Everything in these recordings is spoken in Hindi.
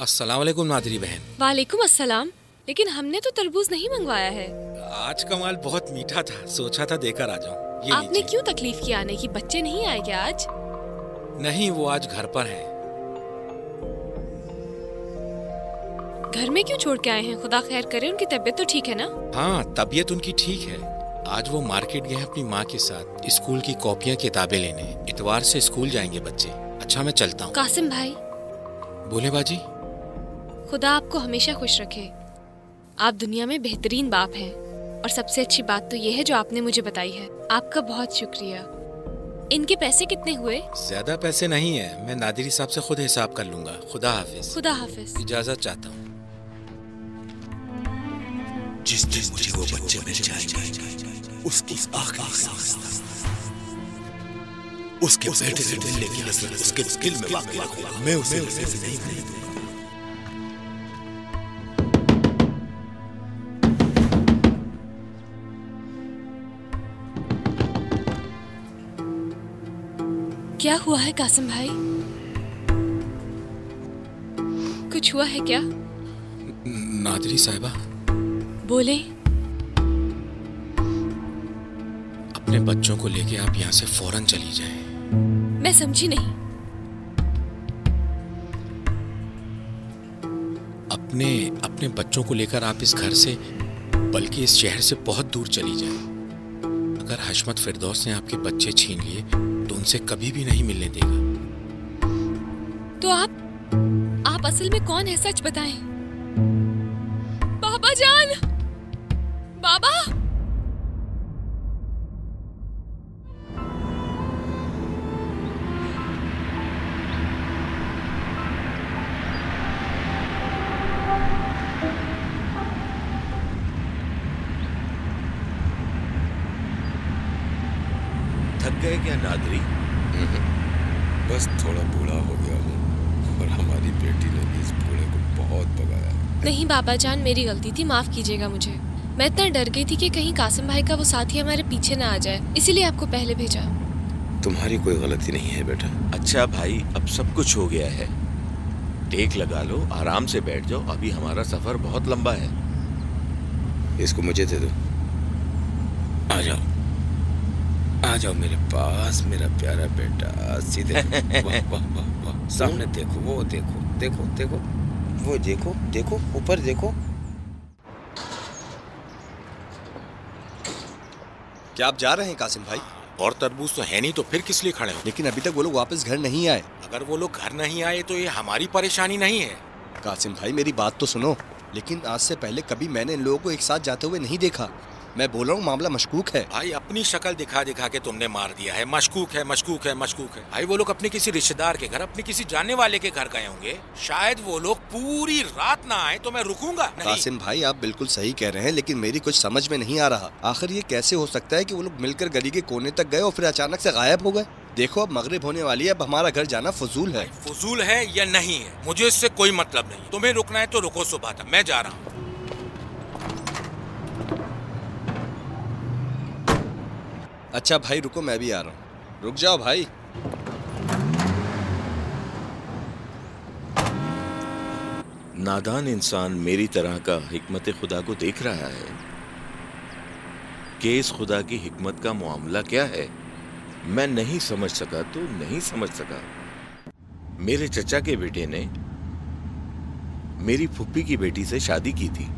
अस्सलाम वालेकुम नादरी बहन। वालेकुम अस्सलाम। लेकिन हमने तो तरबूज नहीं मंगवाया है। आज का माल बहुत मीठा था, सोचा था देकर आ जाऊं। ये आपने क्यों तकलीफ की आने की? बच्चे नहीं आए क्या आज? नहीं, वो आज घर पर हैं। घर में क्यों छोड़ के आए हैं? खुदा खैर करे, उनकी तबीयत तो ठीक है ना? हाँ, तबीयत उनकी ठीक है। आज वो मार्केट गए अपनी माँ के साथ स्कूल की कॉपियाँ किताबें लेने। इतवार से स्कूल जाएंगे बच्चे। अच्छा, मैं चलता हूँ। कासिम भाई, बोले बाजी। खुदा आपको हमेशा खुश रखे। आप दुनिया में बेहतरीन बाप हैं और सबसे अच्छी बात तो ये है जो आपने मुझे बताई है। आपका बहुत शुक्रिया। इनके पैसे कितने हुए? ज्यादा पैसे नहीं है, मैं नादिरी साहब से खुद हिसाब कर लूंगा। खुदा हाफिज। खुदा हाफिज। इजाजत चाहता हूँ। जिस दिन मुझे वो बच्चे मिल जाएंगे, उसकी आखिरी सांस उसके बेटे से मिलने की हसरत उसके दिल में वाक़ई रखूंगा। मैं उसे नहीं मिलने दूंगा। क्या हुआ है कासिम भाई? कुछ हुआ है क्या? नादरी साहिबा, बोले। अपने बच्चों को लेके आप यहाँ से फौरन चली जाएं। मैं समझी नहीं। अपने बच्चों को लेकर आप इस घर से, बल्कि इस शहर से बहुत दूर चली जाएं। अगर हशमत फिरदौस ने आपके बच्चे छीन लिए तो उनसे कभी भी नहीं मिलने देगा। तो आप असल में कौन है? सच बताएं। बाबा जान, बाबा। थक गए क्या नादरी? बस थोड़ा बूढ़ा हो गया हूँ और हमारी बेटी ने इस बूढ़े को बहुत भगाया। नहीं बाबा जान, मेरी गलती थी, माफ कीजिएगा मुझे। मैं इतना डर गई थी कि कहीं कासिम भाई का वो साथी हमारे पीछे ना आ जाए, इसीलिए आपको पहले भेजा। तुम्हारी कोई गलती नहीं है बेटा। अच्छा भाई, अब सब कुछ हो गया है। टेक लगा लो, आराम से बैठ जाओ। अभी हमारा सफर बहुत लंबा है। इसको मुझे दे दो। आ जाओ, आ जाओ मेरे पास मेरा प्यारा बेटा। सीधे वाह वाह वाह वाह। सामने देखो, वो देखो देखो देखो, वो देखो देखो, ऊपर देखो। क्या आप जा रहे हैं कासिम भाई? और तरबूज तो है नहीं, तो फिर किस लिए खड़े हो? लेकिन अभी तक वो लोग वापस घर नहीं आए। अगर वो लोग घर नहीं आए तो ये हमारी परेशानी नहीं है। कासिम भाई, मेरी बात तो सुनो। लेकिन आज से पहले कभी मैंने इन लोगों को एक साथ जाते हुए नहीं देखा। मैं बोल रहा हूँ, मामला मशकूक है। भाई, अपनी शक्ल दिखा दिखा के तुमने मार दिया है। मशकूक है, मशकूक है, मशकूक है। भाई, वो लोग अपने किसी रिश्तेदार के घर, अपने किसी जानने वाले के घर गए होंगे। शायद वो लोग पूरी रात ना आए तो मैं रुकूंगा नहीं। कासिम भाई, आप बिल्कुल सही कह रहे हैं, लेकिन मेरी कुछ समझ में नहीं आ रहा। आखिर ये कैसे हो सकता है कि वो लोग मिलकर गली के कोने तक गए और फिर अचानक से गायब हो गए? देखो, अब मगरिब होने वाली है, अब हमारा घर जाना फजूल है। फजूल है या नहीं है, मुझे इससे कोई मतलब नहीं। तुम्हें रुकना है तो रुको सुबह तक, मैं जा रहा हूँ। अच्छा भाई रुको, मैं भी आ रहा हूँ। रुक जाओ भाई। नादान इंसान मेरी तरह का हिकमत खुदा को देख रहा है कि इस खुदा की हिकमत का मामला क्या है। मैं नहीं समझ सका तो नहीं समझ सका। मेरे चचा के बेटे ने मेरी फुप्पी की बेटी से शादी की थी।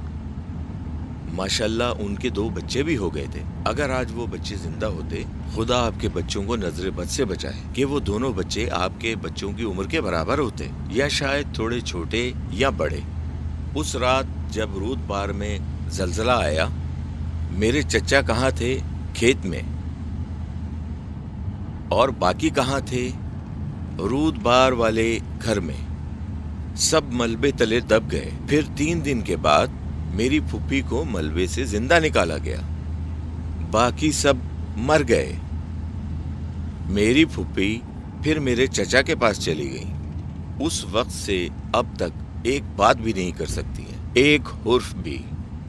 माशाल्लाह उनके 2 बच्चे भी हो गए थे। अगर आज वो बच्चे जिंदा होते, खुदा आपके बच्चों को नजर बद से बचाए कि वो दोनों बच्चे आपके बच्चों की उम्र के बराबर होते, या शायद थोड़े छोटे या बड़े। उस रात जब रूद बार में जलजला आया, मेरे चचा कहाँ थे? खेत में। और बाकी कहाँ थे? रूद बार वाले घर में। सब मलबे तले दब गए। फिर 3 दिन के बाद मेरी फुप्पी को मलबे से जिंदा निकाला गया। बाकी सब मर गए। मेरी फुप्पी फिर मेरे चचा के पास चली गई। उस वक्त से अब तक एक बात भी नहीं कर सकती है, एक हुर्फ भी।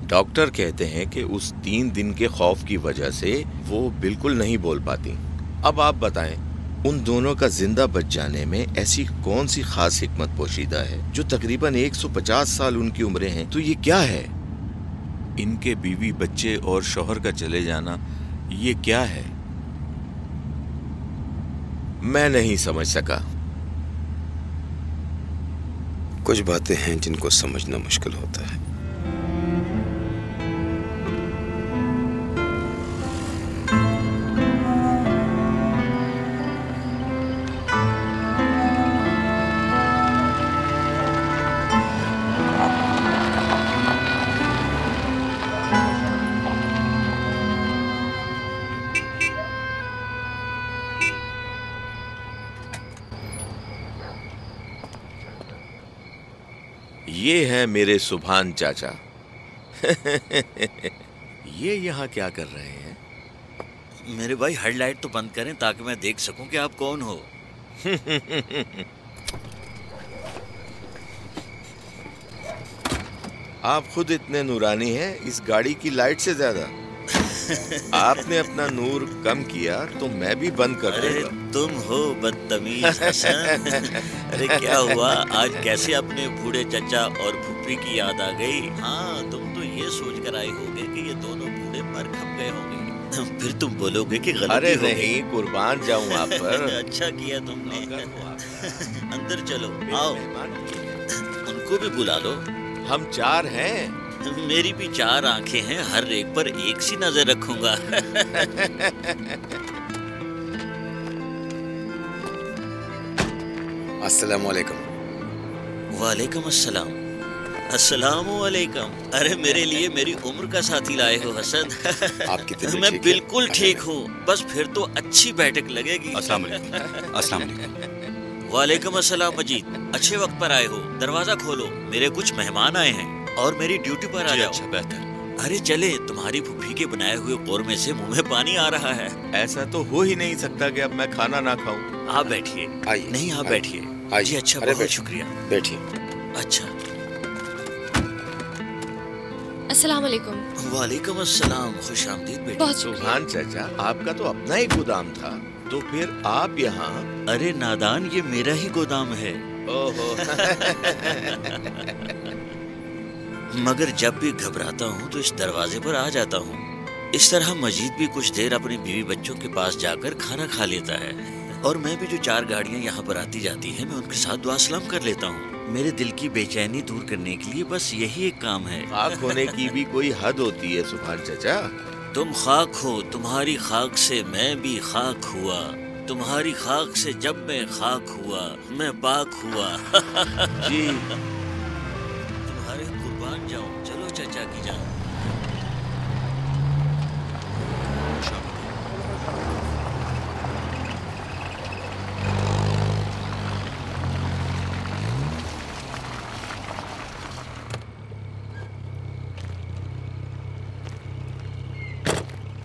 डॉक्टर कहते हैं कि उस 3 दिन के खौफ की वजह से वो बिल्कुल नहीं बोल पाती। अब आप बताएं, उन दोनों का जिंदा बच जाने में ऐसी कौन सी खास हिकमत पोशीदा है जो तकरीबन 150 साल उनकी उम्रें हैं? तो ये क्या है? इनके बीवी बच्चे और शौहर का चले जाना, ये क्या है? मैं नहीं समझ सका। कुछ बातें हैं जिनको समझना मुश्किल होता है। ये है मेरे सुभान चाचा। ये यहाँ क्या कर रहे हैं? मेरे भाई हेडलाइट तो बंद करें ताकि मैं देख सकूं कि आप कौन हो। आप खुद इतने नूरानी हैं इस गाड़ी की लाइट से ज्यादा। आपने अपना नूर कम किया तो मैं भी बंद कर अरे दूंगा। तुम हो बदतमीज हसन। अरे क्या हुआ आज, कैसे अपने बूढ़े चचा और फुप्पी की याद आ गई? हाँ, तुम तो ये सोच कर आए होगे कि ये दोनों बूढ़े मर खप गए होंगे। फिर तुम बोलोगे कि गलती अरे हो गई। नहीं, कुर्बान जाऊं आप पर। अच्छा किया तुमने। अंदर चलो, आओ, उनको भी बुला लो। हम 4 हैं। मेरी भी 4 आंखें हैं, हर एक पर एक सी नजर रखूंगा। अस्सलाम वालेकुम। वालेकुम अस्सलाम। अस्सलाम वालेकुम। अरे मेरे लिए मेरी उम्र का साथी लाए हो हसन। आपकी तबीयत मैं ठीक है? बिल्कुल ठीक हूँ, बस फिर तो अच्छी बैठक लगेगी। अस्सलाम वालेकुम। अस्सलाम वालेकुम। वालेकुम अस्सलाम मजीद, अच्छे वक्त पर आए हो। दरवाजा खोलो, मेरे कुछ मेहमान आए हैं और मेरी ड्यूटी पर आ जी जाओ। अच्छा, बेहतर। अरे चले, तुम्हारी फुफ्फी के बनाए हुए कोरमे से मुंह में पानी आ रहा है। ऐसा तो हो ही नहीं सकता कि अब मैं खाना ना खाऊं। आप बैठिए। आइए, नहीं, आप आइए, बैठिए। आइए। जी अच्छा, अरे बहुत बैठिए। शुक्रिया। बैठिए। अच्छा। अस्सलाम वालेकुम। वालेकुम अस्सलाम, खुश आमदीद बेटी। बहुत शुक्रिया। सुभान चाचा, आपका तो अपना ही गोदाम था, तो फिर आप यहाँ? अरे नादान, ये मेरा ही गोदाम है। ओहो। मगर जब भी घबराता हूँ तो इस दरवाजे पर आ जाता हूँ। इस तरह मजीद भी कुछ देर अपनी बीवी बच्चों के पास जाकर खाना खा लेता है, और मैं भी जो 4 गाड़ियाँ यहाँ पर आती जाती हैं, मैं उनके साथ दुआ सलाम कर लेता हूँ। मेरे दिल की बेचैनी दूर करने के लिए बस यही एक काम है। खाक होने की भी कोई हद होती है सुभान चाचा। तुम खाक हो, तुम्हारी खाक से मैं भी खाक हुआ। तुम्हारी खाक से जब मैं खाक हुआ, मैं पाक हुआ। जी। तुम्हारे कुर्बान जाऊं। चलो चाचा की जान।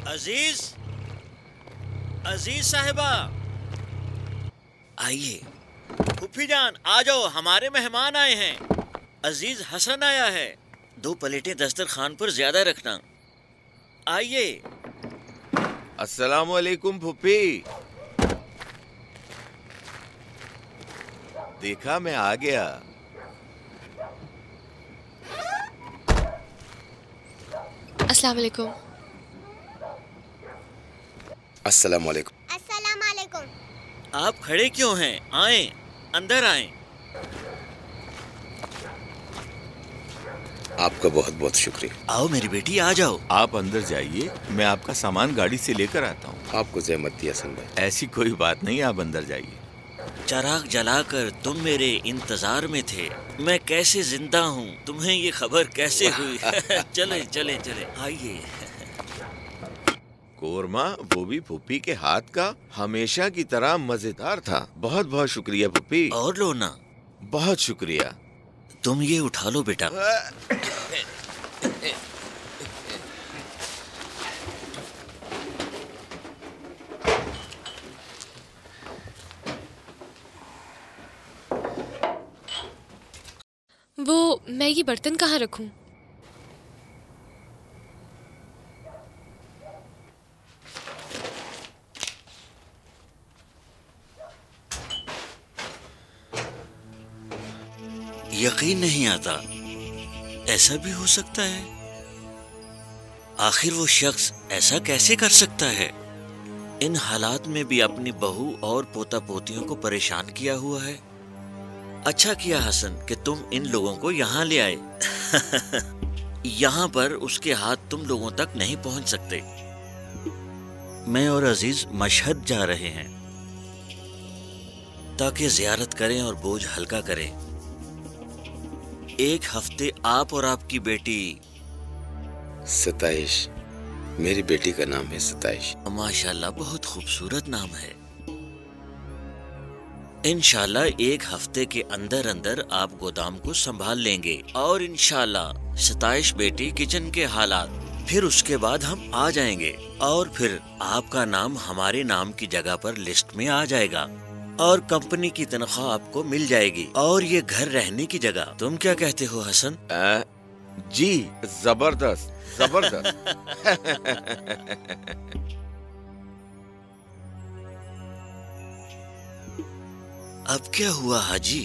अजीज, अजीज साहिबा, आइए। फूफी जान आ जाओ, हमारे मेहमान आए हैं। अजीज हसन आया है। 2 प्लेटें दस्तरखान पर ज्यादा रखना। आइए। अस्सलाम वालेकुम फुप्पी। देखा, मैं आ गया। अस्सलाम वालेकुम। अस्सलाम वालेकुम। अस्सलाम वालेकुम। आप खड़े क्यों हैं? आए, अंदर आए। आपका बहुत बहुत शुक्रिया। आओ मेरी बेटी, आ जाओ। आप अंदर जाइए, मैं आपका सामान गाड़ी से लेकर आता हूँ। आपको जहमत दी हसन भाई। ऐसी कोई बात नहीं, आप अंदर जाइए। चराग जलाकर तुम मेरे इंतजार में थे। मैं कैसे जिंदा हूँ, तुम्हें ये खबर कैसे हुई? चले चले चले, आइए। कोरमा, वो भी फुप्पी के हाथ का, हमेशा की तरह मजेदार था। बहुत बहुत शुक्रिया फुप्पी। और लो ना। बहुत शुक्रिया। तुम ये उठा लो बेटा। वो मैं ये बर्तन कहाँ रखूं? यकीन नहीं आता, ऐसा भी हो सकता है। आखिर वो शख्स ऐसा कैसे कर सकता है? इन हालात में भी अपनी बहू और पोता पोतियों को परेशान किया हुआ है। अच्छा किया हसन कि तुम इन लोगों को यहाँ ले आए। यहाँ पर उसके हाथ तुम लोगों तक नहीं पहुँच सकते। मैं और अजीज मशहद जा रहे हैं ताकि जियारत करें और बोझ हल्का करें। एक हफ्ते आप और आपकी बेटी सताइश, मेरी बेटी का नाम है सताइश। माशाल्लाह, बहुत खूबसूरत नाम है। इंशाल्लाह एक हफ्ते के अंदर अंदर आप गोदाम को संभाल लेंगे और इंशाल्लाह सताइश बेटी किचन के हालात, फिर उसके बाद हम आ जाएंगे और फिर आपका नाम हमारे नाम की जगह पर लिस्ट में आ जाएगा और कंपनी की तनख्वाह आपको मिल जाएगी और ये घर रहने की जगह। तुम क्या कहते हो हसन? जी जबरदस्त जबरदस्त। अब क्या हुआ हाजी?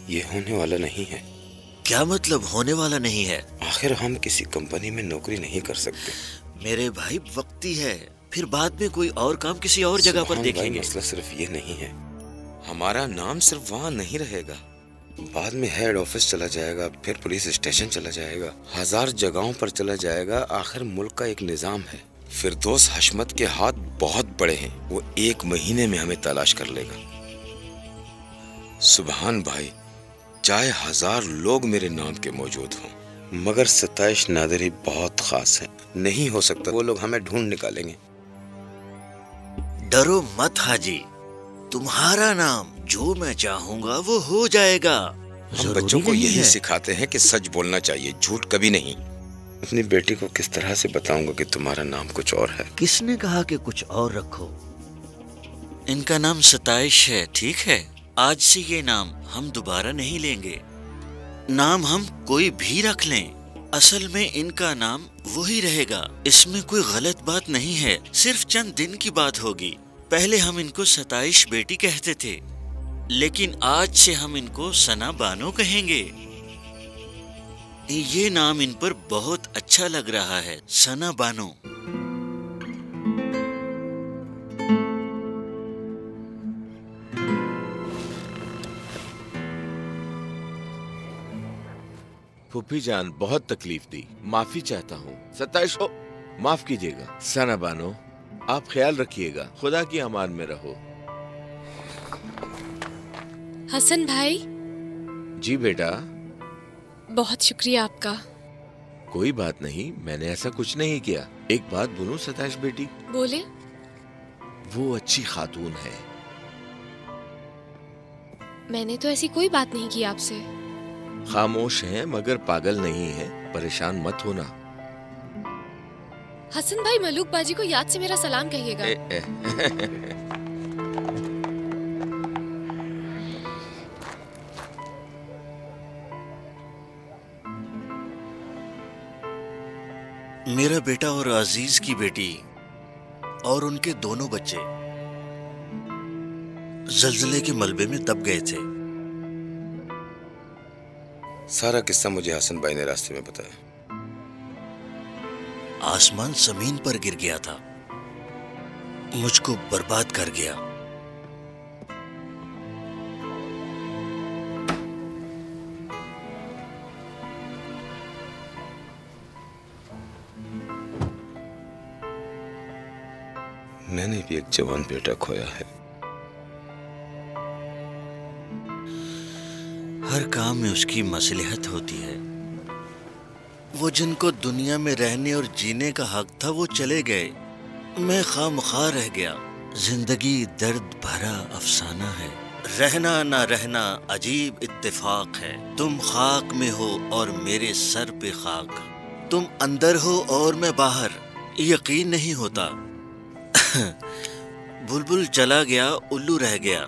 ये होने वाला नहीं है। क्या मतलब होने वाला नहीं है? आखिर हम किसी कंपनी में नौकरी नहीं कर सकते। मेरे भाई वक्ती है, फिर बाद में कोई और काम किसी और जगह पर देखेंगे। मसला सिर्फ ये नहीं है, हमारा नाम सिर्फ वहाँ नहीं रहेगा, बाद में हेड ऑफिस चला जाएगा, फिर पुलिस स्टेशन चला जाएगा, 1000 जगहों पर चला जाएगा। आखिर मुल्क का एक निजाम है। फिरदौस हशमत के हाथ बहुत बड़े हैं, वो 1 महीने में हमें तलाश कर लेगा। सुबहान भाई, चाहे 1000 लोग मेरे नाम के मौजूद हों, मगर सताइश नादरी बहुत खास है। नहीं हो सकता वो लोग हमें ढूंढ निकालेंगे। डरो मत हाजी, तुम्हारा नाम जो मैं चाहूंगा वो हो जाएगा। हम बच्चों को यही सिखाते हैं कि सच बोलना चाहिए, झूठ कभी नहीं। अपनी बेटी को किस तरह से बताऊंगा कि तुम्हारा नाम कुछ और है? किसने कहा कि कुछ और रखो? इनका नाम सताइश है, ठीक है? आज से ये नाम हम दोबारा नहीं लेंगे। नाम हम कोई भी रख लें, असल में इनका नाम वही रहेगा। इसमें कोई गलत बात नहीं है, सिर्फ चंद दिन की बात होगी। पहले हम इनको सताइश बेटी कहते थे, लेकिन आज से हम इनको सना बानो कहेंगे। ये नाम इन पर बहुत अच्छा लग रहा है, सना बानो। फूफी जान बहुत तकलीफ दी, माफी चाहता हूँ। सताइश को माफ कीजिएगा। सना बानो, आप ख्याल रखिएगा, खुदा की अमान में रहो। हसन भाई। जी बेटा। बहुत शुक्रिया आपका। कोई बात नहीं, मैंने ऐसा कुछ नहीं किया। एक बात बोलूं सताइश बेटी? बोले। वो अच्छी खातून है। मैंने तो ऐसी कोई बात नहीं की आपसे। खामोश हैं मगर पागल नहीं है, परेशान मत होना। हसन भाई, मलूक बाजी को याद से मेरा सलाम कहिएगा। मेरा बेटा और अजीज की बेटी और उनके दोनों बच्चे जल्जले के मलबे में दब गए थे। सारा किस्सा मुझे हसन भाई ने रास्ते में बताया। आसमान जमीन पर गिर गया था, मुझको बर्बाद कर गया। मैंने भी एक जवान बेटा खोया है। हर काम में उसकी मसलहत होती है। वो जिनको दुनिया में रहने और जीने का हक था वो चले गए, मैं खामखा रह गया। जिंदगी दर्द भरा अफसाना है, रहना ना रहना अजीब इत्तेफाक है। तुम खाक में हो और मेरे सर पे खाक, तुम अंदर हो और मैं बाहर, यकीन नहीं होता। बुलबुल चला गया, उल्लू रह गया।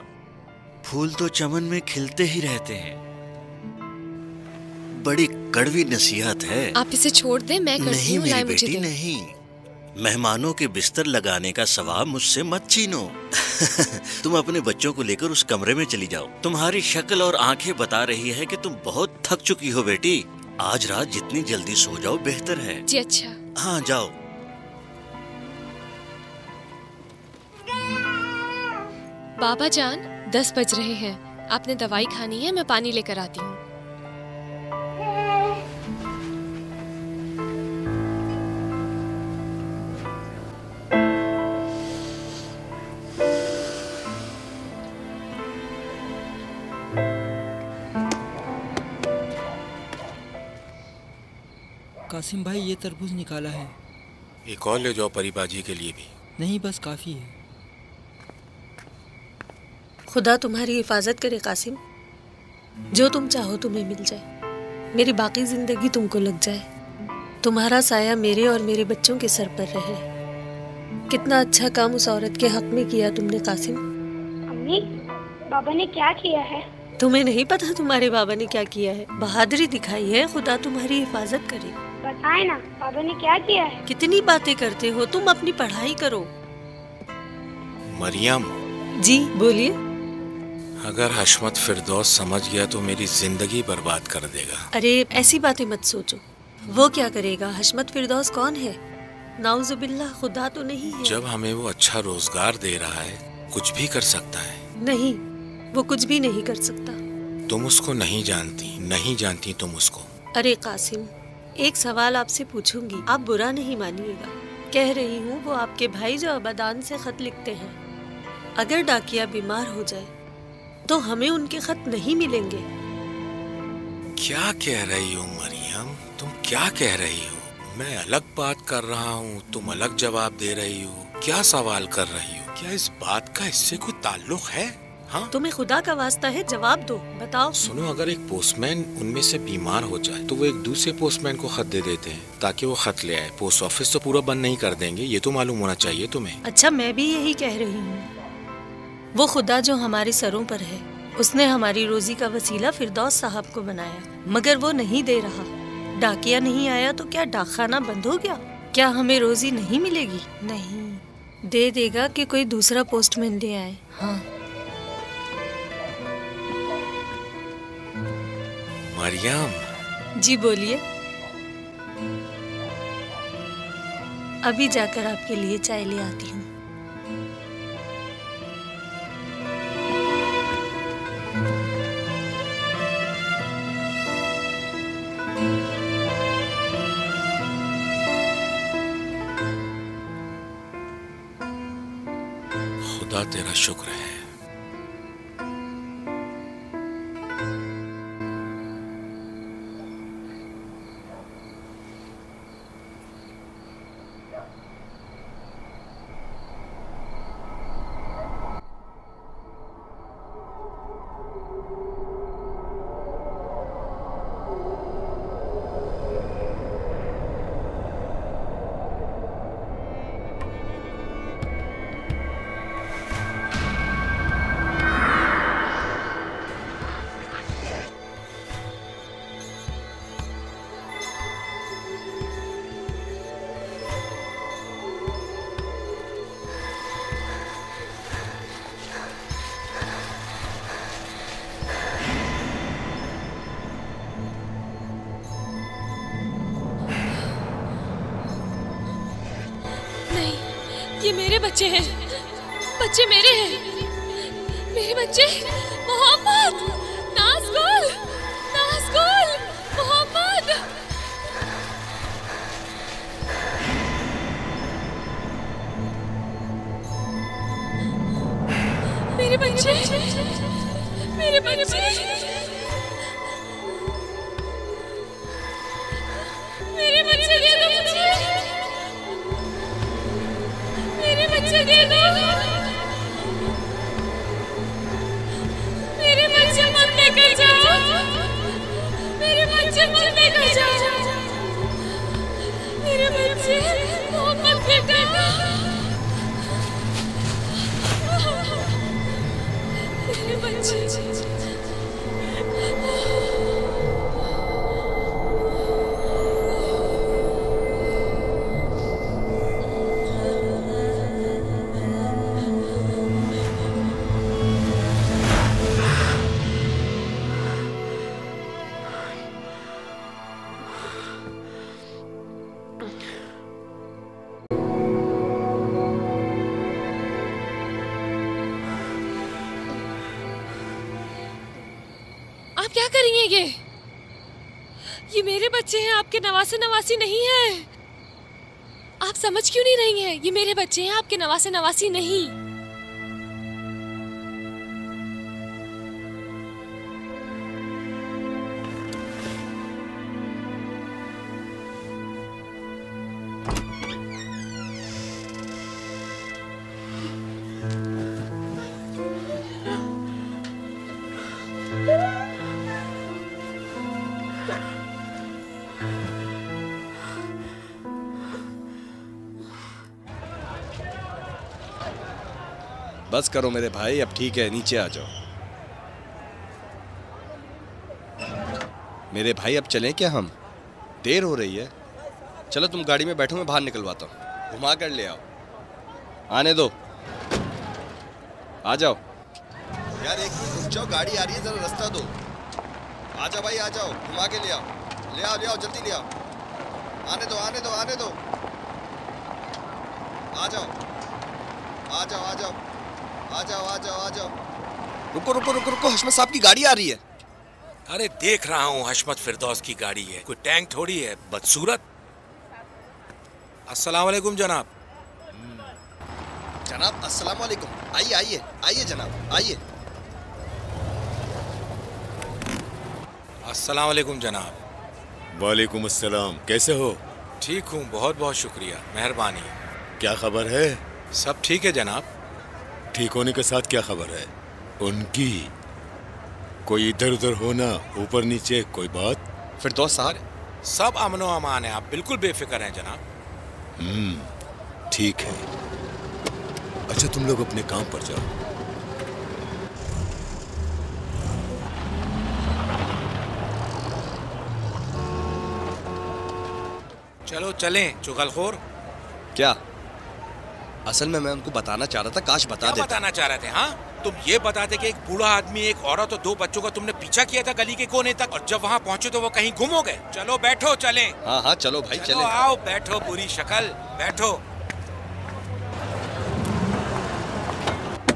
फूल तो चमन में खिलते ही रहते हैं। बड़ी कड़वी नसीहत है। आप इसे छोड़ दें, मैं करती हूँ। नहीं मेरी बेटी, नहीं। मेहमानों के बिस्तर लगाने का सवाब मुझसे मत छीनो। तुम अपने बच्चों को लेकर उस कमरे में चली जाओ। तुम्हारी शक्ल और आंखें बता रही है कि तुम बहुत थक चुकी हो बेटी। आज रात जितनी जल्दी सो जाओ बेहतर है। जी अच्छा। हाँ जाओ। बाबा जान 10 बज रहे हैं, आपने दवाई खानी है, मैं पानी लेकर आती हूँ। कासिम भाई ये तरबूज निकाला है। एक और ले जाओ परिबाजी के लिए भी। नहीं बस काफ़ी है। खुदा तुम्हारी हिफाजत करे कासिम, जो तुम चाहो तुम्हें मिल जाए, मेरी बाकी जिंदगी तुमको लग जाए, तुम्हारा साया मेरे और मेरे बच्चों के सर पर रहे। कितना अच्छा काम उस औरत के हक में किया तुमने कासिम। अम्मी, बाबा ने क्या किया है? तुम्हें नहीं पता तुम्हारे बाबा ने क्या किया है? बहादुरी दिखाई है। खुदा तुम्हारी हिफाजत करे। बताए ना, बाबा ने क्या किया है? कितनी बातें करते हो तुम, अपनी पढ़ाई करो। मरियम जी बोलिए। अगर हशमत फिरदौस समझ गया तो मेरी जिंदगी बर्बाद कर देगा। अरे ऐसी बातें मत सोचो। वो क्या करेगा? हशमत फिरदौस कौन है? नाउजुबिल्लाह, खुदा तो नहीं है। जब हमें वो अच्छा रोजगार दे रहा है, कुछ भी कर सकता है। नहीं, वो कुछ भी नहीं कर सकता। तुम उसको नहीं जानती तुम उसको। अरे कासिम, एक सवाल आपसे पूछूंगी, आप बुरा नहीं मानिएगा। कह रही हूँ वो आपके भाई जो अबादान से खत लिखते हैं, अगर डाकिया बीमार हो जाए तो हमें उनके खत नहीं मिलेंगे। क्या कह रही हो मरियम? तुम क्या कह रही हो? मैं अलग बात कर रहा हूँ, तुम अलग जवाब दे रही हो। क्या सवाल कर रही हो? क्या इस बात का इससे कोई ताल्लुक है? हाँ? तुम्हें खुदा का वास्ता है, जवाब दो, बताओ। सुनो, अगर एक पोस्टमैन उनमें से बीमार हो जाए तो वो एक दूसरे पोस्टमैन को खत दे देते हैं ताकि वो खत ले आए। पोस्ट ऑफिस तो पूरा बंद नहीं कर देंगे, ये तो मालूम होना चाहिए तुम्हें। अच्छा, मैं भी यही कह रही हूँ। वो खुदा जो हमारे सरों पर है, उसने हमारी रोजी का वसीला फिरदौस साहब को बनाया, मगर वो नहीं दे रहा। डाकिया नहीं आया तो क्या डाकखाना बंद हो गया? क्या हमें रोजी नहीं मिलेगी? नहीं, दे देगा कि कोई दूसरा पोस्टमैन ले आए। हाँ। मरियम जी बोलिए। अभी जाकर आपके लिए चाय ले आती हूँ। खुदा तेरा शुक्र है। ये मेरे बच्चे हैं, बच्चे मेरे हैं, मेरे बच्चे। मोहम्मद, नाज़गुल, नाज़गुल, मोहम्मद। मेरे बच्चे, मेरे बच्चे, मेरे बच्चे दे दो मुझे, मेरे बच्चे दे दो, मेरे बच्चे मत लेकर जाओ, मेरे बच्चे मत लेकर जाओ, मेरे बच्चे। मोहम्मद बेटा, मेरे बच्चे। कर रही हैं ये मेरे बच्चे हैं, आपके नवासे नवासी नहीं हैं। आप समझ क्यों नहीं रही हैं? ये मेरे बच्चे हैं, आपके नवासे नवासी नहीं। बस करो मेरे भाई, अब ठीक है, नीचे आ जाओ। मेरे भाई अब चलें क्या हम? देर हो रही है। चलो तुम गाड़ी में बैठो, मैं बाहर निकलवाता हूँ, घुमा कर ले आओ। आने दो, आ जाओ। यार एक मिनट रुक जाओ, गाड़ी आ रही है, जरा रास्ता दो। आ जाओ भाई, आ जाओ, घुमा के ले आओ, ले आओ, ले आओ, जल्दी ले आओ। आने दो, आने दो, आने दो। आ जाओ, आ जाओ, आ जाओ, आ जाओ, आ जाओ, आ जाओ। रुको रुको रुको रुको, हशमत साहब की गाड़ी आ रही है। अरे देख रहा हूँ, हशमत फिरदौस की गाड़ी है, कोई टैंक थोड़ी है, बदसूरत। अस्सलाम वालेकुम जनाब। जनाब अस्सलाम वालेकुम। आइए आइए आइए जनाब, आइए। अस्सलाम वालेकुम जनाब। वालेकुम अस्सलाम, कैसे हो? ठीक हूँ, बहुत बहुत शुक्रिया, मेहरबानी। क्या खबर है? सब ठीक है जनाब। ठीक होने के साथ क्या खबर है उनकी? कोई इधर उधर होना, ऊपर नीचे कोई बात? फिरदौस साहब सब अमनो अमान है, आप बिल्कुल बेफिक्र हैं जनाब। ठीक है। अच्छा तुम लोग अपने काम पर जाओ। चलो चलें चुगलखोर। क्या? असल में मैं उनको बताना चाह रहा था, काश बता देता। क्या बताना चाह रहे थे? हाँ, तुम ये बताते कि एक बूढ़ा आदमी, एक औरत और 2 बच्चों का तुमने पीछा किया था गली के कोने तक, और जब वहाँ पहुँचे तो वो कहीं गुम हो गए। चलो बैठो, चलें। हाँ हाँ चलो भाई, चलो आओ बैठो, बुरी शक्ल, बैठो,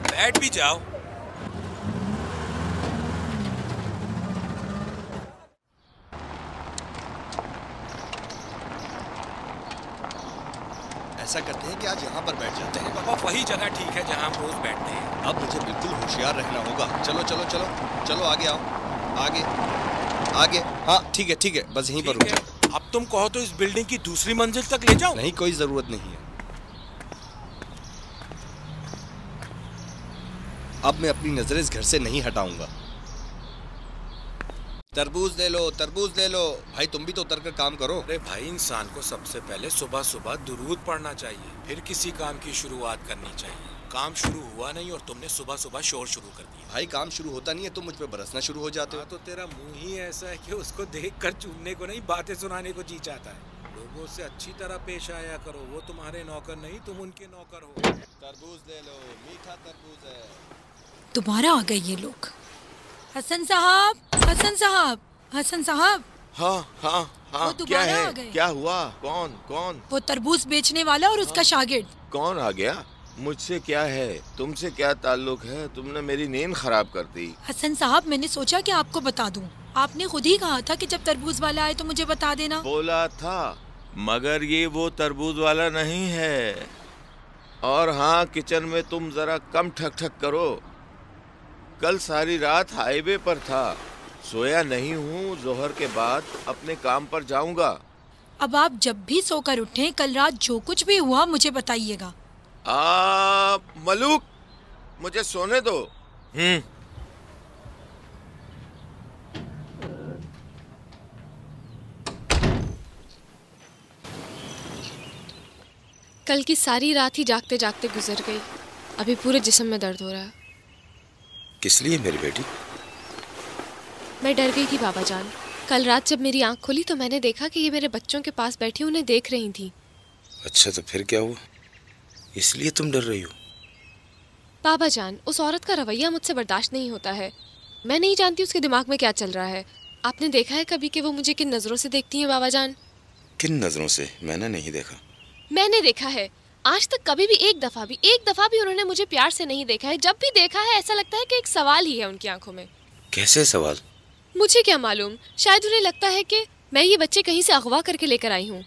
बैठ भी जाओ। ऐसा करते हैं कि आज यहाँ पर बैठ जाते हैं। बाबा वही जगह ठीक है जहाँ हम रोज बैठते हैं। अब मुझे बिल्कुल होशियार रहना होगा। चलो चलो चलो चलो, आगे आओ, आगे आगे। हाँ ठीक है ठीक है, बस यहीं पर रुक जाओ। अब तुम कहो तो इस बिल्डिंग की दूसरी मंजिल तक ले जाओ। नहीं, कोई जरूरत नहीं है। अब मैं अपनी नजरें इस घर से नहीं हटाऊंगा। तरबूज ले लो, तरबूज ले लो। भाई तुम भी तो उतर कर काम करो। अरे भाई, इंसान को सबसे पहले सुबह सुबह दुरूद पढ़ना चाहिए, फिर किसी काम की शुरुआत करनी चाहिए। काम शुरू हुआ नहीं और तुमने सुबह सुबह शोर शुरू कर दिया। भाई काम शुरू होता नहीं है, तुम मुझ पे बरसना शुरू हो जाते हो। तो तेरा मुंह ही ऐसा है कि उसको देखकर चूमने को नहीं, बातें सुनाने को जी चाहता है। लोगों से अच्छी तरह पेश आया करो, वो तुम्हारे नौकर नहीं, तुम उनके नौकर हो। तरबूज ले लो, मीठा तरबूज है। दोबारा आ गए ये लोग। हसन साहब, हसन साहब, हसन साहब। हाँ हाँ हाँ, क्या है? क्या हुआ? कौन कौन? वो तरबूज बेचने वाला और उसका शागिर्द। कौन आ गया? मुझसे क्या है? तुमसे क्या ताल्लुक है? तुमने मेरी नींद खराब कर दी। हसन साहब, मैंने सोचा कि आपको बता दूं। आपने खुद ही कहा था कि जब तरबूज वाला आए तो मुझे बता देना। बोला था, मगर ये वो तरबूज वाला नहीं है। और हाँ, किचन में तुम जरा कम ठक ठक करो। कल सारी रात हाईवे पर था, सोया नहीं हूँ। जोहर के बाद अपने काम पर जाऊंगा। अब आप जब भी सोकर उठें, कल रात जो कुछ भी हुआ मुझे बताइएगा। मलूक, मुझे सोने दो। कल की सारी रात ही जागते जागते गुजर गई। अभी पूरे जिस्म में दर्द हो रहा है। किस लिए मेरी बेटी? मैं डर गई थी बाबा जान। कल रात जब मेरी आंख खुली तो मैंने देखा कि ये मेरे बच्चों के पास बैठी उन्हें देख रही थी। अच्छा, तो फिर क्या हुआ? इसलिए तुम डर रही हो? बाबा जान, उस औरत का रवैया मुझसे बर्दाश्त नहीं होता है। मैं नहीं जानती उसके दिमाग में क्या चल रहा है। आपने देखा है कभी कि वो मुझे किन नजरों से देखती हैं बाबा जान? किन नजरों से? मैंने नहीं देखा। मैंने देखा है। आज तक कभी भी एक दफा भी उन्होंने मुझे प्यार से नहीं देखा है। जब भी देखा है ऐसा लगता है कि एक सवाल ही है उनकी आंखों में। कैसे सवाल? मुझे क्या मालूम, शायद उन्हें लगता है कि मैं ये बच्चे कहीं से अगवा करके लेकर आई हूँ।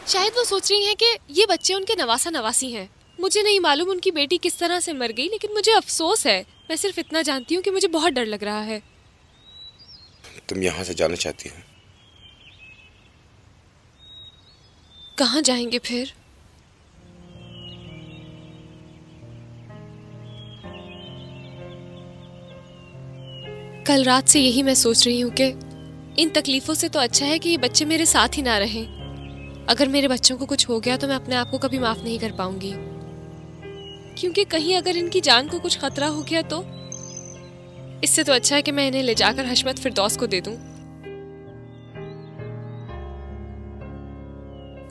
शायद वो सोच रही हैं कि ये बच्चे उनके नवासा नवासी हैं। मुझे नहीं मालूम उनकी बेटी किस तरह से मर गई, लेकिन मुझे अफसोस है। मैं सिर्फ इतना जानती हूँ कि मुझे बहुत डर लग रहा है। तुम यहाँ से जाना चाहती हो? कहाँ जाएंगे फिर? कल रात से यही मैं सोच रही हूँ कि इन तकलीफों से तो अच्छा है कि ये बच्चे मेरे साथ ही ना रहें। अगर मेरे बच्चों को कुछ हो गया तो मैं अपने आप को कभी माफ नहीं कर पाऊंगी, क्योंकि कहीं अगर इनकी जान को कुछ खतरा हो गया तो इससे तो अच्छा है कि मैं इन्हें ले जाकर हशमत फिरदौस को दे दूं।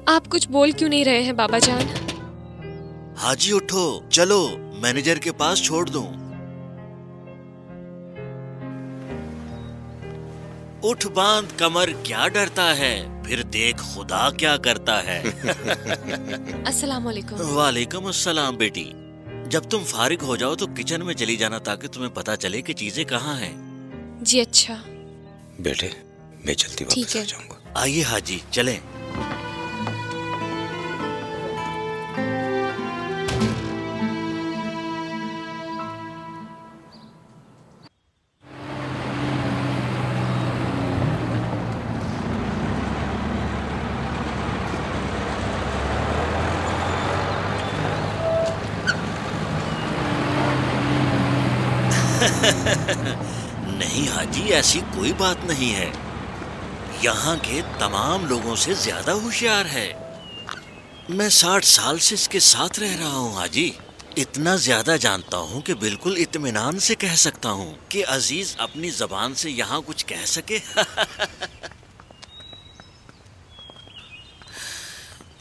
आप कुछ बोल क्यों नहीं रहे हैं बाबा जान? हाजी उठो, चलो मैनेजर के पास छोड़ दूं। उठ बांध कमर, क्या डरता है, फिर देख खुदा क्या करता है। अस्सलाम वालेकुम। वालेकुम अस्सलाम बेटी। जब तुम फारिग हो जाओ तो किचन में चली जाना ताकि तुम्हें पता चले कि चीजें कहाँ हैं। जी अच्छा। बेटे मैं जल्दी वापस आ जाऊंगा। आइए हाजी चलें। नहीं हाजी, ऐसी कोई बात नहीं है। यहाँ के तमाम लोगों से ज्यादा होशियार है। मैं 60 साल से इसके साथ रह रहा हूँ हाजी। इतना ज्यादा जानता हूँ कि बिल्कुल इत्मीनान से कह सकता हूँ कि अजीज अपनी जबान से यहाँ कुछ कह सके।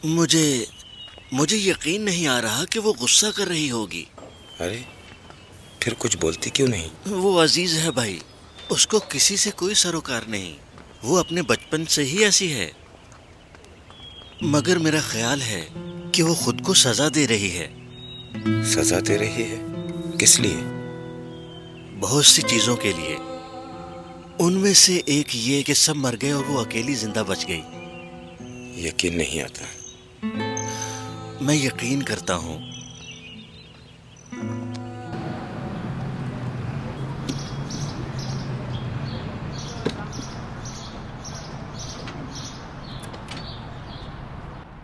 मुझे यकीन नहीं आ रहा कि वो गुस्सा कर रही होगी। अरे फिर कुछ बोलती क्यों नहीं? वो अजीज है भाई, उसको किसी से कोई सरोकार नहीं। वो अपने बचपन से ही ऐसी है। मगर मेरा ख्याल है कि वो खुद को सजा दे रही है। सजा दे रही है? किस लिए? बहुत सी चीजों के लिए। उनमें से एक ये कि सब मर गए और वो अकेली जिंदा बच गई। यकीन नहीं आता। मैं यकीन करता हूँ।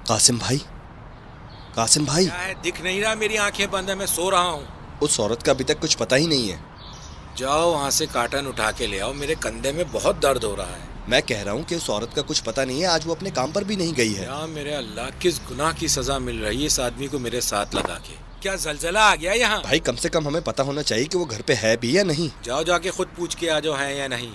कासिम भाई, कासिम भाई। क्या है, दिख नहीं रहा? मेरी आंखें बंद है, मैं सो रहा हूँ। उस औरत का अभी तक कुछ पता ही नहीं है। जाओ वहाँ से कार्टन उठा के ले आओ, मेरे कंधे में बहुत दर्द हो रहा है। मैं कह रहा हूँ कि उस औरत का कुछ पता नहीं है। आज वो अपने काम पर भी नहीं गई है। या मेरे अल्लाह, किस गुनाह की सजा मिल रही है इस आदमी को मेरे साथ लगा के। क्या जलजला आ गया यहाँ? भाई कम से कम हमें पता होना चाहिए कि वो घर पे है भी या नहीं। जाओ जाके खुद पूछ के आ जाओ है या नहीं।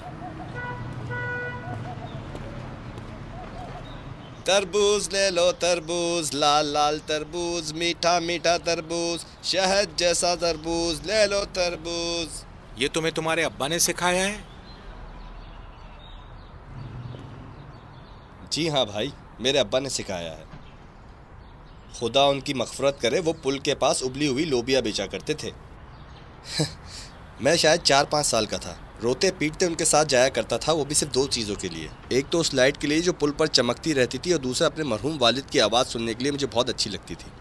तरबूज ले लो तरबूज, लाल लाल तरबूज, मीठा मीठा तरबूज, शहद जैसा तरबूज, ले लो तरबूज। ये तुम्हें तुम्हारे अब्बा ने सिखाया है? जी हाँ भाई, मेरे अब्बा ने सिखाया है। खुदा उनकी मग़फ़रत करे, वो पुल के पास उबली हुई लोबिया बेचा करते थे। मैं शायद 4-5 साल का था। रोते पीटते उनके साथ जाया करता था, वो भी सिर्फ 2 चीज़ों के लिए। एक तो उस लाइट के लिए जो पुल पर चमकती रहती थी, और दूसरा अपने मरहूम वालिद की आवाज़ सुनने के लिए मुझे बहुत अच्छी लगती थी।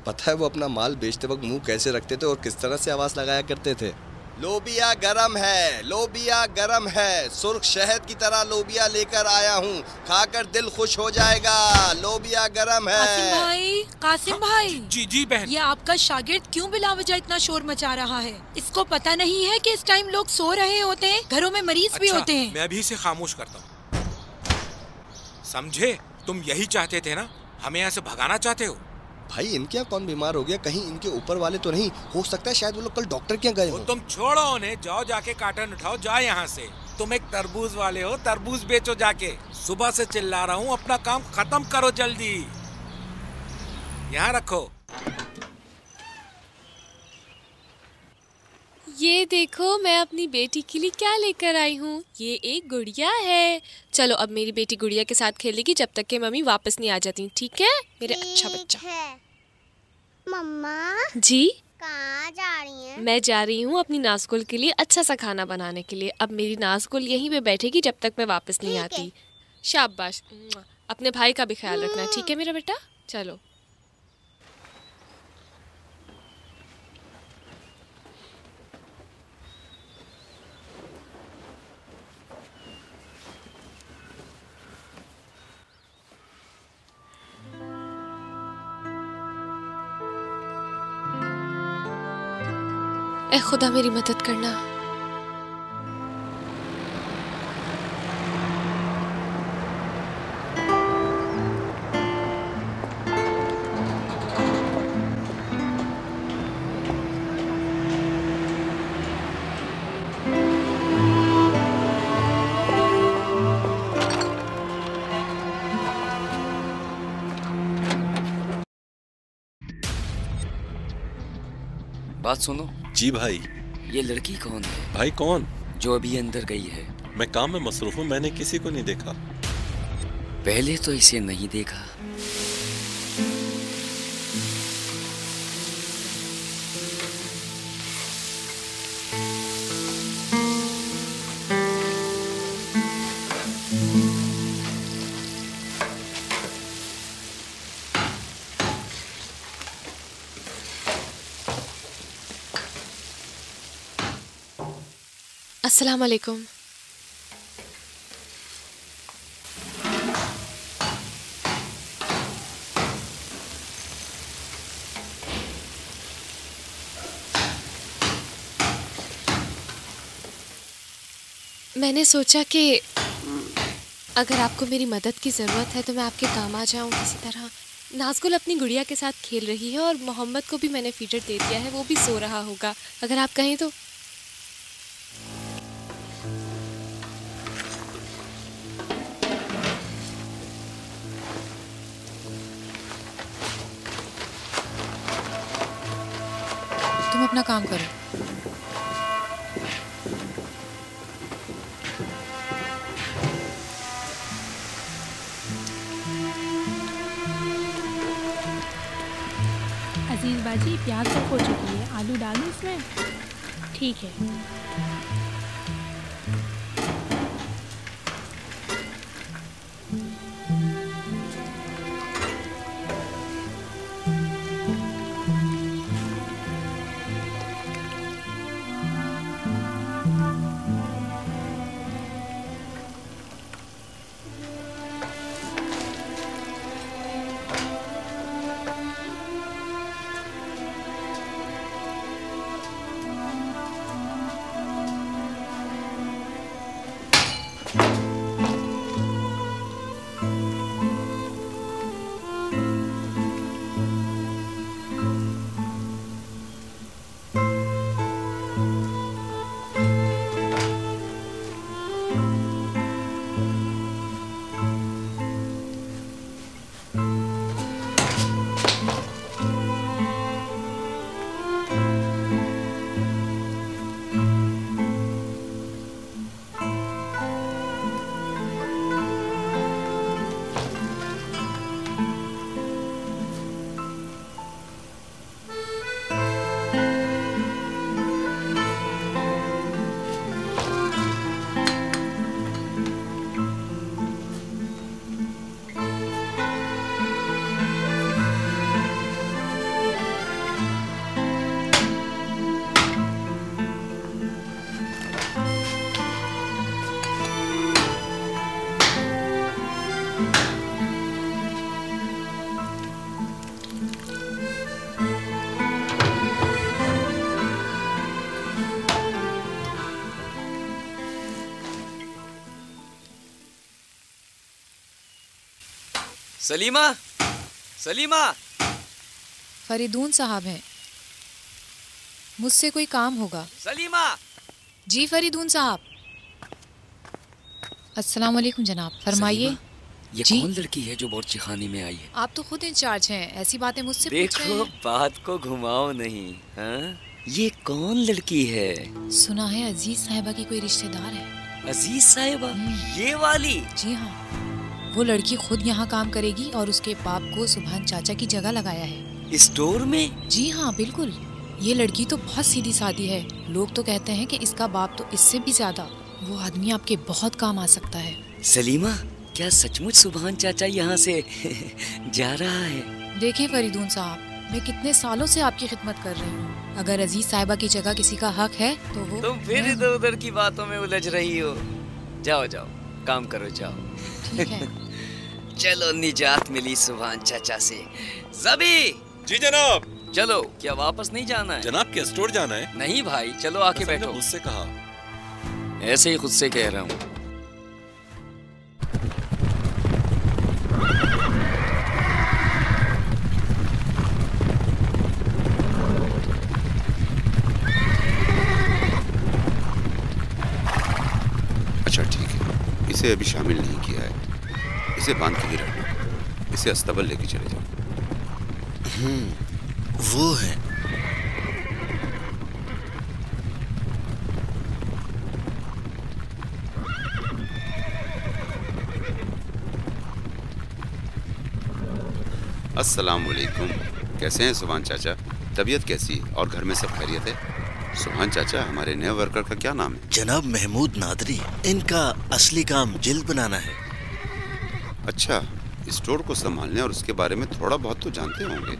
पता है वो अपना माल बेचते वक्त मुंह कैसे रखते थे और किस तरह से आवाज़ लगाया करते थे? लोबिया गरम है, लोबिया गरम है, सुर्ख शहद की तरह लोबिया लेकर आया हूँ, खाकर दिल खुश हो जाएगा, लोबिया गरम है। कासिम भाई, कासिम भाई। जी जी बहन। ये आपका शागिर्द क्यों बिला वजह इतना शोर मचा रहा है? इसको पता नहीं है कि इस टाइम लोग सो रहे होते हैं, घरों में मरीज भी होते हैं। मैं अभी इसे खामोश करता हूँ। समझे? तुम यही चाहते थे ना, हमें यहाँ से भगाना चाहते हो? भाई इनके यहाँ कौन बीमार हो गया? कहीं इनके ऊपर वाले तो नहीं? हो सकता है शायद वो लोग कल डॉक्टर के यहाँ गए हो। तुम छोड़ो उन्हें, जाओ जाके कार्टन उठाओ, जाओ यहाँ से। तुम एक तरबूज वाले हो, तरबूज बेचो जाके। सुबह से चिल्ला रहा हूँ, अपना काम खत्म करो जल्दी। यहाँ रखो। ये देखो मैं अपनी बेटी के लिए क्या लेकर आई हूँ। ये एक गुड़िया है। चलो अब मेरी बेटी गुड़िया के साथ खेलेगी जब तक कि मम्मी वापस नहीं आ जाती। ठीक है मेरे अच्छा बच्चा? मम्मा जी कहाँ जा रही हैं? मैं जा रही हूँ अपनी नाज़गुल के लिए अच्छा सा खाना बनाने के लिए। अब मेरी नाज़गुल यहीं पे बैठेगी जब तक मैं वापस नहीं आती। शाबाश। अपने भाई का भी ख्याल रखना, ठीक है मेरा बेटा? चलो। ए खुदा मेरी मदद करना। बात सुनो। जी भाई। ये लड़की कौन है? भाई कौन? जो अभी अंदर गई है। मैं काम में मसरूफ हूँ, मैंने किसी को नहीं देखा। पहले तो इसे नहीं देखा। अस्सलाम वालेकुम। मैंने सोचा कि अगर आपको मेरी मदद की ज़रूरत है तो मैं आपके काम आ जाऊं किसी तरह। नाज़गुल अपनी गुड़िया के साथ खेल रही है और मोहम्मद को भी मैंने फीडर दे दिया है, वो भी सो रहा होगा। अगर आप कहें तो। तुम अपना काम करो। अजीज बाजी, प्याज तक हो चुकी है, आलू डालूं इसमें? ठीक है। सलीमा, सलीमा। फरीदून साहब हैं, मुझसे कोई काम होगा। सलीमा। जी फरीदून साहब। अस्सलाम वालेकुम जनाब, फरमाइए। ये कौन लड़की है जो बोर्ची खाने में आई है? आप तो खुद इंचार्ज हैं, ऐसी बातें मुझसे पूछ रहे देखो, हैं। बात को घुमाओ नहीं। हाँ? ये कौन लड़की है? सुना है अजीज साहिबा की कोई रिश्तेदार है। अजीज साहिबा? ये वाली? जी हाँ, वो लड़की खुद यहाँ काम करेगी और उसके बाप को सुभान चाचा की जगह लगाया है। स्टोर में? जी हाँ बिल्कुल। ये लड़की तो बहुत सीधी सादी है। लोग तो कहते हैं कि इसका बाप तो इससे भी ज्यादा। वो आदमी आपके बहुत काम आ सकता है। सलीमा, क्या सचमुच सुभान चाचा यहाँ से जा रहा है? देखिए फरीदून साहब, मैं कितने सालों से आपकी खिदमत कर रही हूँ। अगर अजीज साहिबा की जगह किसी का हक है तो वो। तुम फिर इधर उधर की बातों में उलझ रही हो। जाओ जाओ, काम करो, जाओ। ठीक है। चलो, निजात मिली सुभान चाचा से। ज़बी! जी जनाब। चलो, क्या वापस नहीं जाना है? जनाब, क्या स्टोर जाना है? नहीं भाई, चलो आके बैठो। मुझसे कहा। ऐसे ही खुद से कह रहा हूँ। अच्छा ठीक है, इसे अभी शामिल नहीं किया है। इसे बांध के ही रख लो। इसे अस्तबल लेके चले जाओ। वो है। अस्सलाम वालेकुम। कैसे हैं सुभान चाचा? तबीयत कैसी है और घर में सब खैरियत है? सुभान चाचा, हमारे नए वर्कर का क्या नाम है? जनाब महमूद नादरी। इनका असली काम जिल्द बनाना है। अच्छा, स्टोर को संभालने और उसके बारे में थोड़ा बहुत तो जानते होंगे।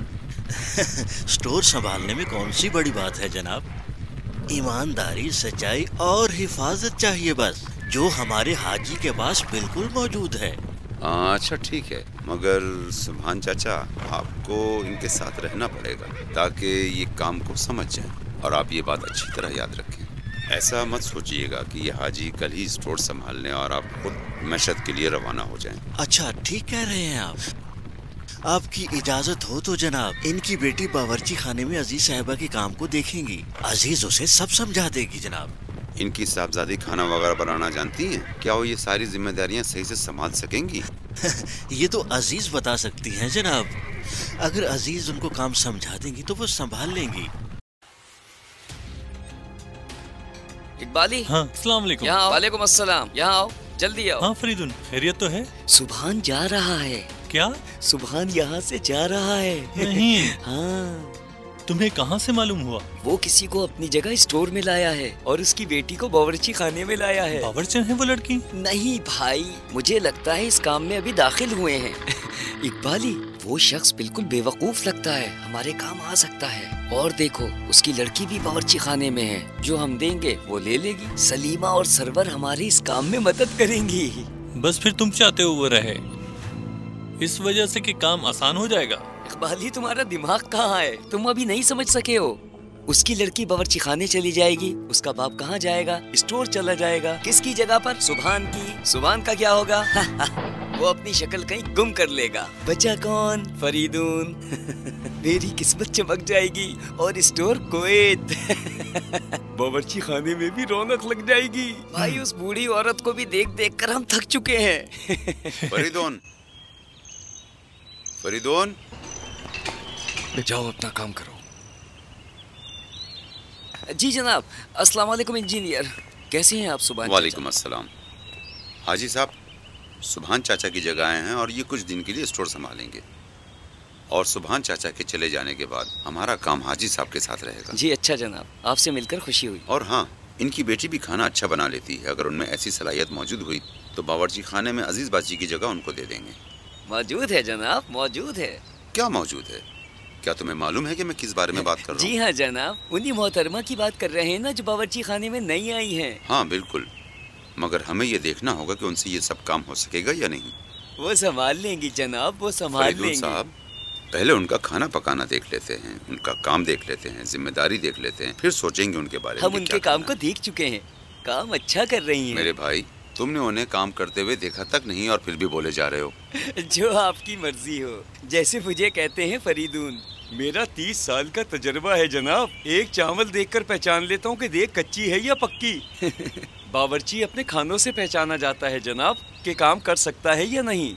स्टोर संभालने में कौन सी बड़ी बात है जनाब। ईमानदारी, सच्चाई और हिफाजत चाहिए बस, जो हमारे हाजी के पास बिल्कुल मौजूद है। अच्छा ठीक है, मगर सुभान चाचा, आपको इनके साथ रहना पड़ेगा ताकि ये काम को समझ जाएं। और आप ये बात अच्छी तरह याद रखें। ऐसा मत सोचिएगा कि ये हाजी कल ही स्टोर संभालने और आप खुद मशहद के लिए रवाना हो जाएं। अच्छा, ठीक कह रहे हैं आप। आपकी इजाजत हो तो जनाब, इनकी बेटी बावर्ची खाने में अजीज साहिबा के काम को देखेंगी। अजीज उसे सब समझा देगी जनाब। इनकी साहबजादी खाना वगैरह बनाना जानती हैं? क्या वो ये सारी जिम्मेदारियां सही से संभाल सकेंगी? ये तो अजीज बता सकती हैं जनाब। अगर अजीज उनको काम समझा देंगी तो वो संभाल लेंगी। इकबाली। हाँ, अस्सलाम वालेकुम। यहाँ। वालेकुम अस्सलाम। यहाँ आओ, जल्दी आओ। हाँ फरीदुन, खैरियत तो है? सुभान जा रहा है। क्या? सुभान यहाँ से जा रहा है। नहीं। हाँ। तुम्हें कहाँ से मालूम हुआ? वो किसी को अपनी जगह स्टोर में लाया है और उसकी बेटी को बावर्ची खाने में लाया है। बावर्चन है वो लड़की? नहीं भाई, मुझे लगता है इस काम में अभी दाखिल हुए हैं। इकबाली, वो शख्स बिल्कुल बेवकूफ लगता है, हमारे काम आ सकता है। और देखो, उसकी लड़की भी बावर्ची खाने में है, जो हम देंगे वो ले लेगी। सलीमा और सरवर हमारी इस काम में मदद करेंगी। बस फिर तुम चाहते हो वो रहे, इस वजह से कि काम आसान हो जाएगा। इकबाली, तुम्हारा दिमाग कहाँ है? तुम अभी नहीं समझ सके हो। उसकी लड़की बावर्ची खाने चली जाएगी, उसका बाप कहाँ जाएगा? स्टोर चला जाएगा। किसकी जगह पर? सुभान की। सुभान का क्या होगा? वो अपनी शक्ल कहीं गुम कर लेगा। बचा कौन? फरीदून। मेरी किस्मत चमक जाएगी और स्टोर कुवैत। बावर्ची खाने में भी रौनक लग जाएगी। भाई, उस बूढ़ी औरत को भी देख देख कर हम थक चुके हैं। फरीदून, फरीदून, जाओ अपना काम करो। जी जनाब। अस्सलाम वालेकुम इंजीनियर, कैसे हैं आप? सुभान। वालेकुम अस्सलाम। हाजी साहब, सुभान चाचा की जगह आए हैं और ये कुछ दिन के लिए स्टोर संभालेंगे। और सुभान चाचा के चले जाने के बाद हमारा काम हाजी साहब के साथ रहेगा। जी अच्छा जनाब, आपसे मिलकर खुशी हुई। और हाँ, इनकी बेटी भी खाना अच्छा बना लेती है। अगर उनमें ऐसी सलाहियत मौजूद हुई तो बावर्ची खाने में अजीज बाजी की जगह उनको दे देंगे। मौजूद है जनाब, मौजूद है। क्या मौजूद है? क्या तुम्हें मालूम है कि मैं किस बारे में बात कर रहा हूँ? जी हाँ जनाब, उन्हीं मोहतरमा की बात कर रहे हैं ना, जो बावर्ची खाने में नई आई हैं। हाँ बिल्कुल, मगर हमें ये देखना होगा कि उनसे ये सब काम हो सकेगा या नहीं। वो संभाल लेंगी जनाब, वो संभाल लेंगी। साहब, पहले उनका खाना पकाना देख लेते हैं, उनका काम देख लेते हैं, जिम्मेदारी देख लेते हैं, फिर सोचेंगे उनके बारे में। हम उनके काम को देख चुके हैं, काम अच्छा कर रही हैं। मेरे भाई, तुमने उन्हें काम करते हुए देखा तक नहीं और फिर भी बोले जा रहे हो। जो आपकी मर्जी हो। जैसे मुझे कहते हैं फरीदून, मेरा 30 साल का तजर्बा है जनाब। एक चावल देखकर पहचान लेता हूँ कि देख कच्ची है या पक्की। बावर्ची अपने खानों से पहचाना जाता है जनाब कि काम कर सकता है या नहीं।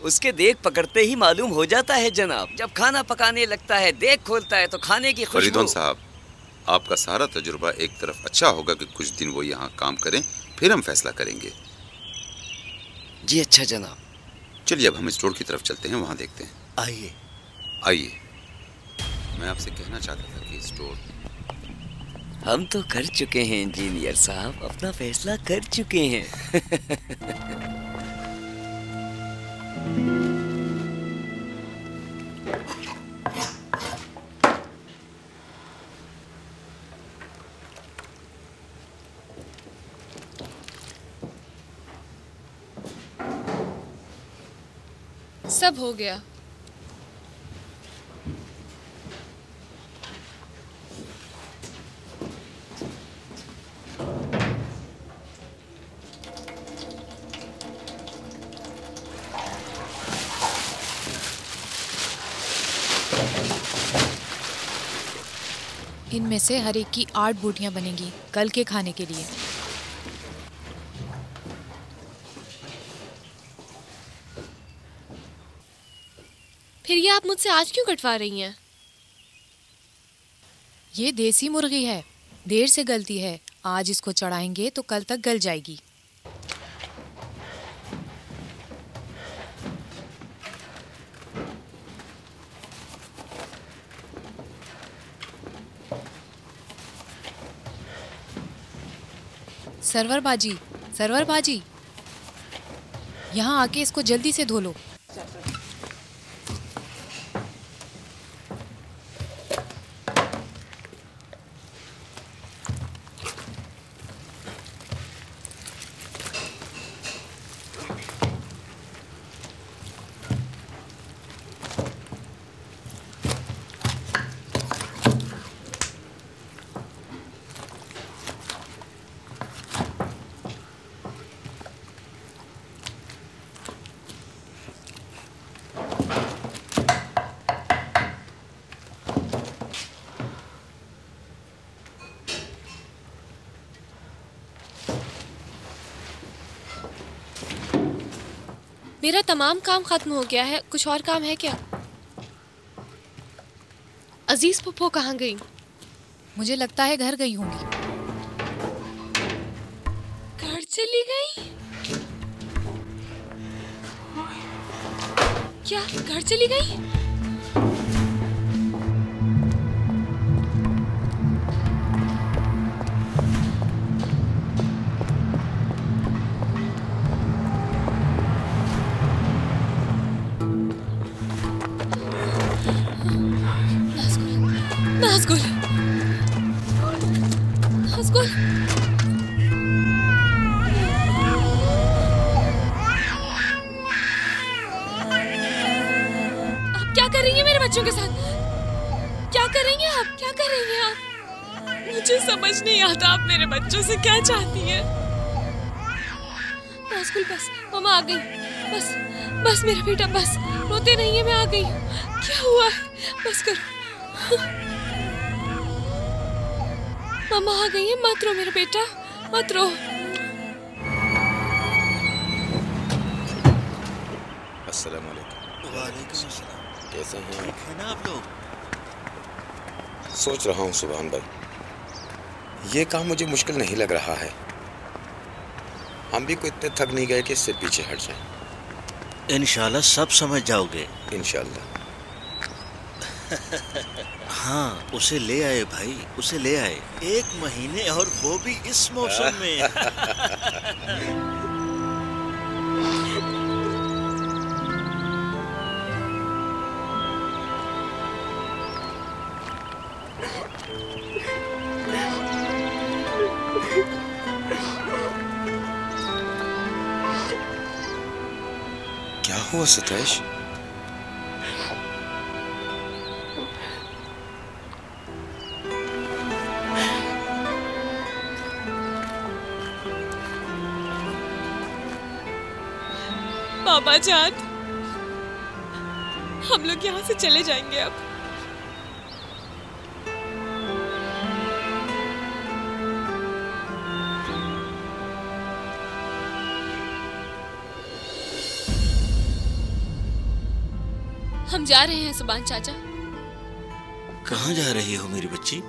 उसके देख पकड़ते ही मालूम हो जाता है जनाब। जब खाना पकाने लगता है, देख खोलता है तो खाने की खुशबू। फरीदून साहब, आपका सारा तजुर्बा एक तरफ अच्छा होगा कि कुछ दिन वो यहाँ काम करें, फिर हम फैसला करेंगे। जी अच्छा जनाब। चलिए अब हम स्टोर की तरफ चलते हैं, वहाँ देखते हैं। आइए। आइए। मैं आपसे कहना चाहता था कि स्टोर हम तो कर चुके हैं इंजीनियर साहब, अपना फैसला कर चुके हैं। सब हो गया। इनमें से हर एक की 8 बूटियां बनेंगी कल के खाने के लिए। फिर ये आप मुझसे आज क्यों कटवा रही हैं? ये देसी मुर्गी है, देर से गलती है। आज इसको चढ़ाएंगे तो कल तक गल जाएगी। सरवर बाजी, यहाँ आके इसको जल्दी से धो लो। मेरा तमाम काम खत्म हो गया है, कुछ और काम है क्या? अजीज पुप्पो कहाँ गई? मुझे लगता है घर गई होंगी। घर चली गई? क्या घर चली गई? नाज़गुल, आप क्या कर रही हैं मेरे बच्चों के साथ? क्या कर रही हैं आप? क्या कर रही हैं आप? मुझे समझ नहीं आता आप मेरे बच्चों से क्या चाहती हैं। नाज़गुल बस, मम्मा आ गई। बस बस मेरा बेटा बस, रोते नहीं है, मैं आ गई हूँ। क्या हुआ है? बस करो। मम्मा आ गई है, मत रो मेरा बेटा, मत रो। अस्सलाम वालेकुम। वालेकुम अस्सलाम। कैसे हैं? ठीक है ना आप लोग? सोच रहा हूँ सुभान भाई, ये काम मुझे मुश्किल नहीं लग रहा है। हम भी कोई इतने थक नहीं गए कि इससे पीछे हट जाएं। इंशाल्लाह सब समझ जाओगे। इंशाल्लाह। हाँ, उसे ले आए भाई, उसे ले आए। 1 महीने और वो भी इस मौसम में। क्या हुआ सतेश? बाबा जान, हम लोग यहाँ से चले जाएंगे अब। हम जा रहे हैं सुभान चाचा। कहाँ जा रही हो मेरी बच्ची?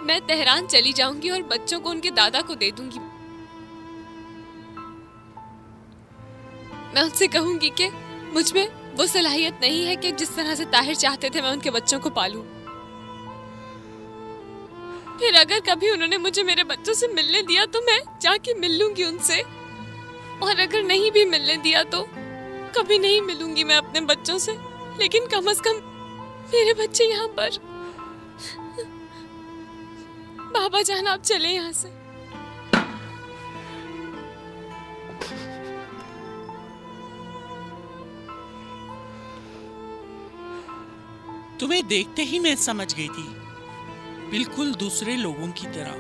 मैं तेहरान चली जाऊंगी और बच्चों को उनके दादा को दे दूंगी। मैं उनसे कहूंगी कि मुझ में वो सलाहियत नहीं है कि जिस तरह से ताहिर चाहते थे मैं उनके बच्चों को पालूं। फिर अगर कभी उन्होंने मुझे मेरे बच्चों से मिलने दिया तो मैं जाके मिल लूंगी उनसे, और अगर नहीं भी मिलने दिया तो कभी नहीं मिलूंगी मैं अपने बच्चों से, लेकिन कम से कम मेरे बच्चे यहाँ पर। बाबा जान आप चले यहाँ से। तुम्हें देखते ही मैं समझ गई थी, बिल्कुल दूसरे लोगों की तरह,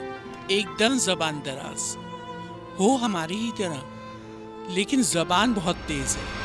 एकदम जबान दराज हो हमारी ही तरह, लेकिन जबान बहुत तेज है।